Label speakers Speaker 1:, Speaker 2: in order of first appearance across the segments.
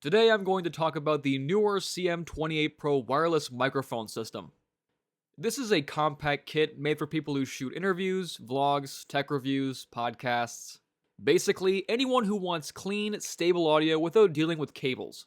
Speaker 1: Today I'm going to talk about the Neewer CM28 Pro wireless microphone system. This is a compact kit made for people who shoot interviews, vlogs, tech reviews, podcasts. Basically, anyone who wants clean, stable audio without dealing with cables.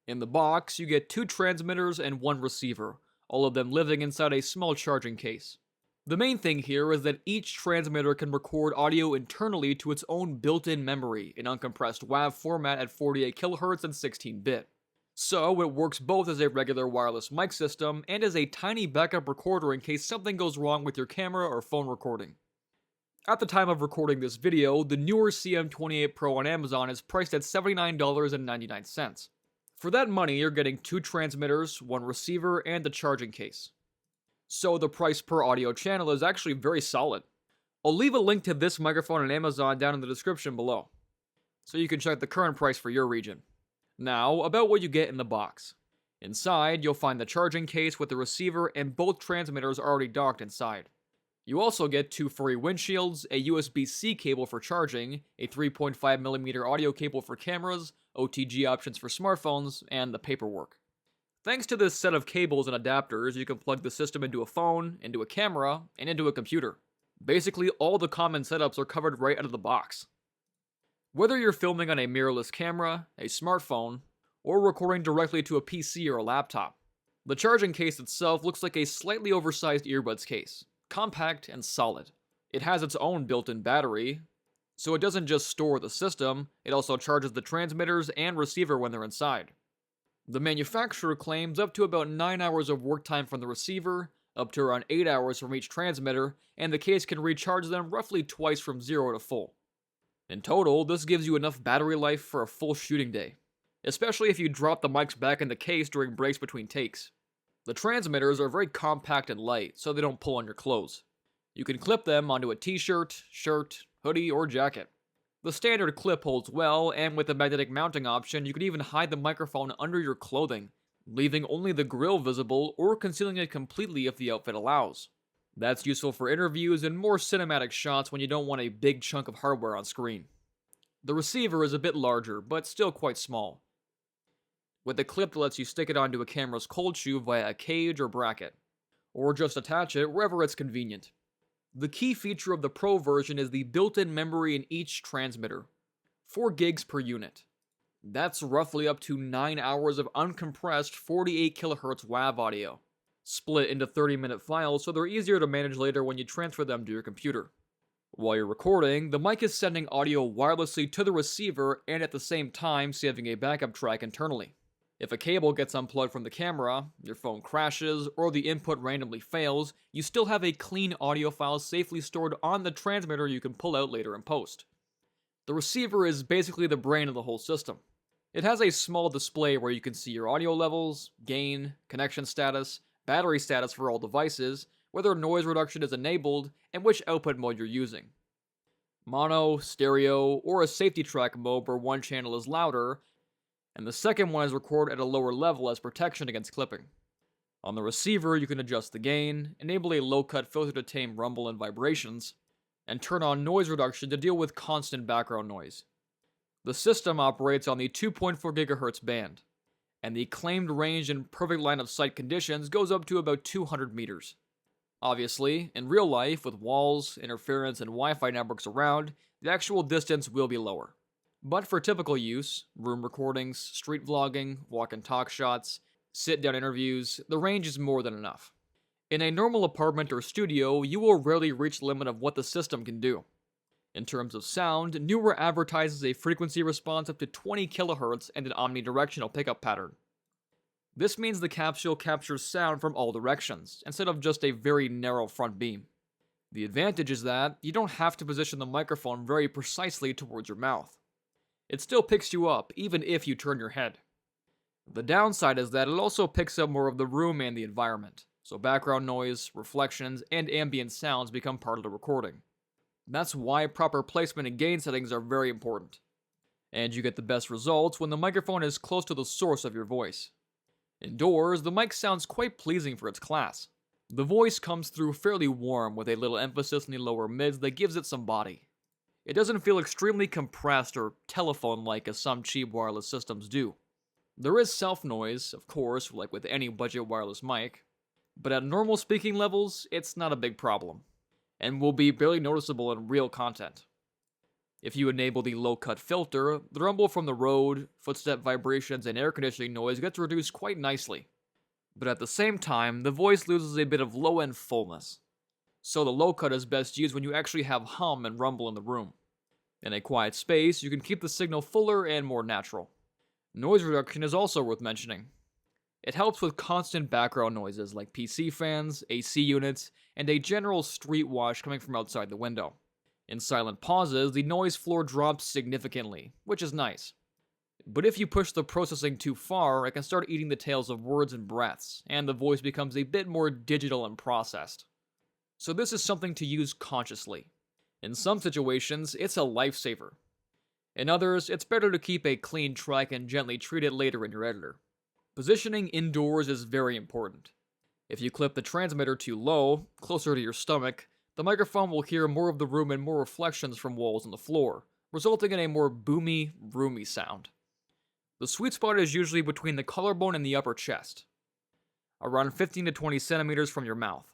Speaker 1: In the box, you get 2 transmitters and 1 receiver, all of them living inside a small charging case. The main thing here is that each transmitter can record audio internally to its own built-in memory in uncompressed WAV format at 48 kHz and 16-bit. So it works both as a regular wireless mic system and as a tiny backup recorder in case something goes wrong with your camera or phone recording. At the time of recording this video, the Neewer CM28 Pro on Amazon is priced at $79.99. For that money, you're getting 2 transmitters, 1 receiver, and a charging case. So the price per audio channel is actually very solid. I'll leave a link to this microphone on Amazon down in the description below, so you can check the current price for your region. Now, about what you get in the box. Inside, you'll find the charging case with the receiver and both transmitters already docked inside. You also get 2 furry windshields, a USB-C cable for charging, a 3.5mm audio cable for cameras, OTG options for smartphones, and the paperwork. Thanks to this set of cables and adapters, you can plug the system into a phone, into a camera, and into a computer. Basically, all the common setups are covered right out of the box. Whether you're filming on a mirrorless camera, a smartphone, or recording directly to a PC or a laptop, the charging case itself looks like a slightly oversized earbuds case, compact and solid. It has its own built-in battery, so it doesn't just store the system, it also charges the transmitters and receiver when they're inside. The manufacturer claims up to about 9 hours of work time from the receiver, up to around 8 hours from each transmitter, and the case can recharge them roughly twice from 0 to full. In total, this gives you enough battery life for a full shooting day, especially if you drop the mics back in the case during breaks between takes. The transmitters are very compact and light, so they don't pull on your clothes. You can clip them onto a t-shirt, shirt, hoodie, or jacket. The standard clip holds well, and with the magnetic mounting option, you can even hide the microphone under your clothing, leaving only the grill visible or concealing it completely if the outfit allows. That's useful for interviews and more cinematic shots when you don't want a big chunk of hardware on screen. The receiver is a bit larger, but still quite small, with a clip that lets you stick it onto a camera's cold shoe via a cage or bracket, or just attach it wherever it's convenient. The key feature of the Pro version is the built-in memory in each transmitter, 4 gigs per unit. That's roughly up to 9 hours of uncompressed 48 kHz WAV audio, split into 30-minute files so they're easier to manage later when you transfer them to your computer. While you're recording, the mic is sending audio wirelessly to the receiver and at the same time saving a backup track internally. If a cable gets unplugged from the camera, your phone crashes, or the input randomly fails, you still have a clean audio file safely stored on the transmitter you can pull out later in post. The receiver is basically the brain of the whole system. It has a small display where you can see your audio levels, gain, connection status, battery status for all devices, whether noise reduction is enabled, and which output mode you're using. Mono, stereo, or a safety track mode where one channel is louder, and the second one is recorded at a lower level as protection against clipping. On the receiver, you can adjust the gain, enable a low-cut filter to tame rumble and vibrations, and turn on noise reduction to deal with constant background noise. The system operates on the 2.4 GHz band, and the claimed range in perfect line of sight conditions goes up to about 200 meters. Obviously, in real life, with walls, interference, and Wi-Fi networks around, the actual distance will be lower. But for typical use, room recordings, street vlogging, walk and talk shots, sit-down interviews, the range is more than enough. In a normal apartment or studio, you will rarely reach the limit of what the system can do. In terms of sound, Neewer advertises a frequency response up to 20 kHz and an omnidirectional pickup pattern. This means the capsule captures sound from all directions, instead of just a very narrow front beam. The advantage is that you don't have to position the microphone very precisely towards your mouth. It still picks you up, even if you turn your head. The downside is that it also picks up more of the room and the environment, so background noise, reflections, and ambient sounds become part of the recording. That's why proper placement and gain settings are very important. And you get the best results when the microphone is close to the source of your voice. Indoors, the mic sounds quite pleasing for its class. The voice comes through fairly warm with a little emphasis in the lower mids that gives it some body. It doesn't feel extremely compressed or telephone-like as some cheap wireless systems do. There is self-noise, of course, like with any budget wireless mic, but at normal speaking levels, it's not a big problem, and will be barely noticeable in real content. If you enable the low-cut filter, the rumble from the road, footstep vibrations, and air conditioning noise gets reduced quite nicely. But at the same time, the voice loses a bit of low-end fullness. So the low-cut is best used when you actually have hum and rumble in the room. In a quiet space, you can keep the signal fuller and more natural. Noise reduction is also worth mentioning. It helps with constant background noises like PC fans, AC units, and a general street wash coming from outside the window. In silent pauses, the noise floor drops significantly, which is nice. But if you push the processing too far, it can start eating the tails of words and breaths, and the voice becomes a bit more digital and processed. So this is something to use consciously. In some situations, it's a lifesaver. In others, it's better to keep a clean track and gently treat it later in your editor. Positioning indoors is very important. If you clip the transmitter too low, closer to your stomach, the microphone will hear more of the room and more reflections from walls and the floor, resulting in a more boomy, roomy sound. The sweet spot is usually between the collarbone and the upper chest, around 15 to 20 centimeters from your mouth.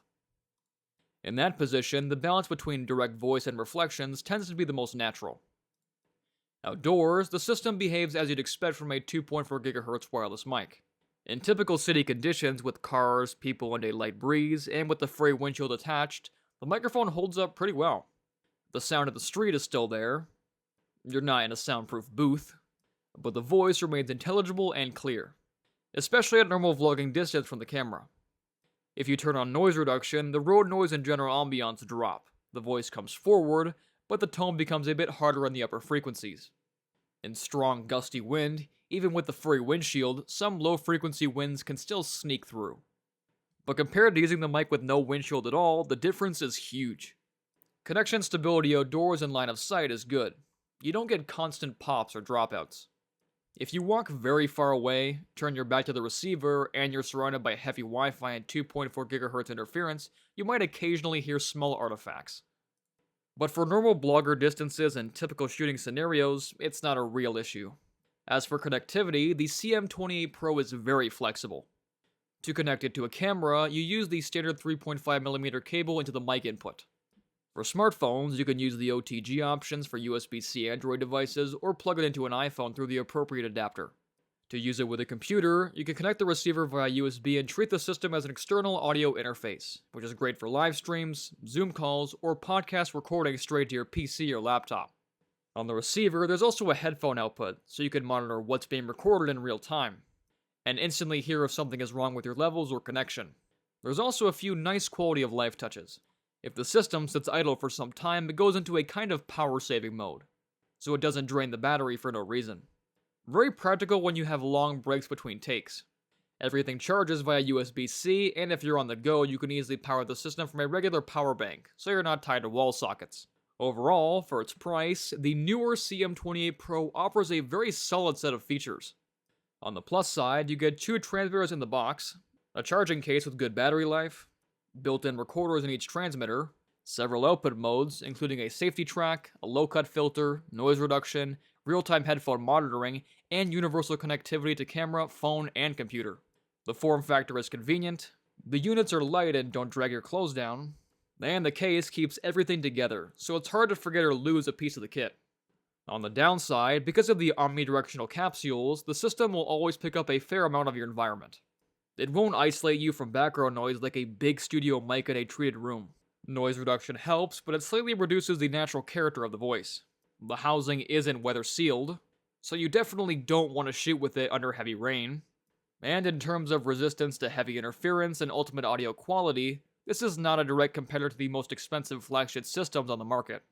Speaker 1: In that position, the balance between direct voice and reflections tends to be the most natural. Outdoors, the system behaves as you'd expect from a 2.4 GHz wireless mic. In typical city conditions with cars, people, and a light breeze, and with the fray windshield attached, the microphone holds up pretty well. The sound of the street is still there. You're not in a soundproof booth, but the voice remains intelligible and clear, especially at normal vlogging distance from the camera. If you turn on noise reduction, the road noise and general ambiance drop. The voice comes forward, but the tone becomes a bit harder on the upper frequencies. In strong, gusty wind, even with the furry windshield, some low-frequency winds can still sneak through. But compared to using the mic with no windshield at all, the difference is huge. Connection stability outdoors and line of sight is good. You don't get constant pops or dropouts. If you walk very far away, turn your back to the receiver, and you're surrounded by heavy Wi-Fi and 2.4 GHz interference, you might occasionally hear small artifacts. But for normal blogger distances and typical shooting scenarios, it's not a real issue. As for connectivity, the CM28 Pro is very flexible. To connect it to a camera, you use the standard 3.5mm cable into the mic input. For smartphones, you can use the OTG options for USB-C Android devices or plug it into an iPhone through the appropriate adapter. To use it with a computer, you can connect the receiver via USB and treat the system as an external audio interface, which is great for live streams, Zoom calls, or podcast recording straight to your PC or laptop. On the receiver, there's also a headphone output, so you can monitor what's being recorded in real time, and instantly hear if something is wrong with your levels or connection. There's also a few nice quality of life touches. If the system sits idle for some time, it goes into a kind of power-saving mode, so it doesn't drain the battery for no reason. Very practical when you have long breaks between takes. Everything charges via USB-C, and if you're on the go, you can easily power the system from a regular power bank, so you're not tied to wall sockets. Overall, for its price, the Neewer CM28 Pro offers a very solid set of features. On the plus side, you get 2 transmitters in the box, a charging case with good battery life, built-in recorders in each transmitter, several output modes, including a safety track, a low-cut filter, noise reduction, real-time headphone monitoring, and universal connectivity to camera, phone, and computer. The form factor is convenient, the units are light and don't drag your clothes down, and the case keeps everything together, so it's hard to forget or lose a piece of the kit. On the downside, because of the omnidirectional capsules, the system will always pick up a fair amount of your environment. It won't isolate you from background noise like a big studio mic in a treated room. Noise reduction helps, but it slightly reduces the natural character of the voice. The housing isn't weather sealed, so you definitely don't want to shoot with it under heavy rain. And in terms of resistance to heavy interference and ultimate audio quality, this is not a direct competitor to the most expensive flagship systems on the market,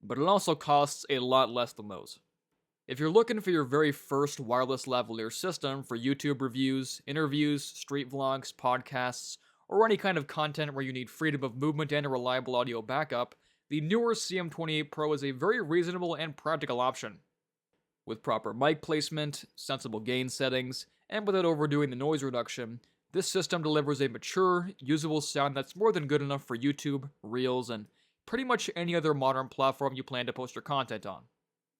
Speaker 1: but it also costs a lot less than those. If you're looking for your very first wireless lavalier system for YouTube reviews, interviews, street vlogs, podcasts, or any kind of content where you need freedom of movement and a reliable audio backup, the Neewer CM28 Pro is a very reasonable and practical option. With proper mic placement, sensible gain settings, and without overdoing the noise reduction, this system delivers a mature, usable sound that's more than good enough for YouTube, Reels, and pretty much any other modern platform you plan to post your content on.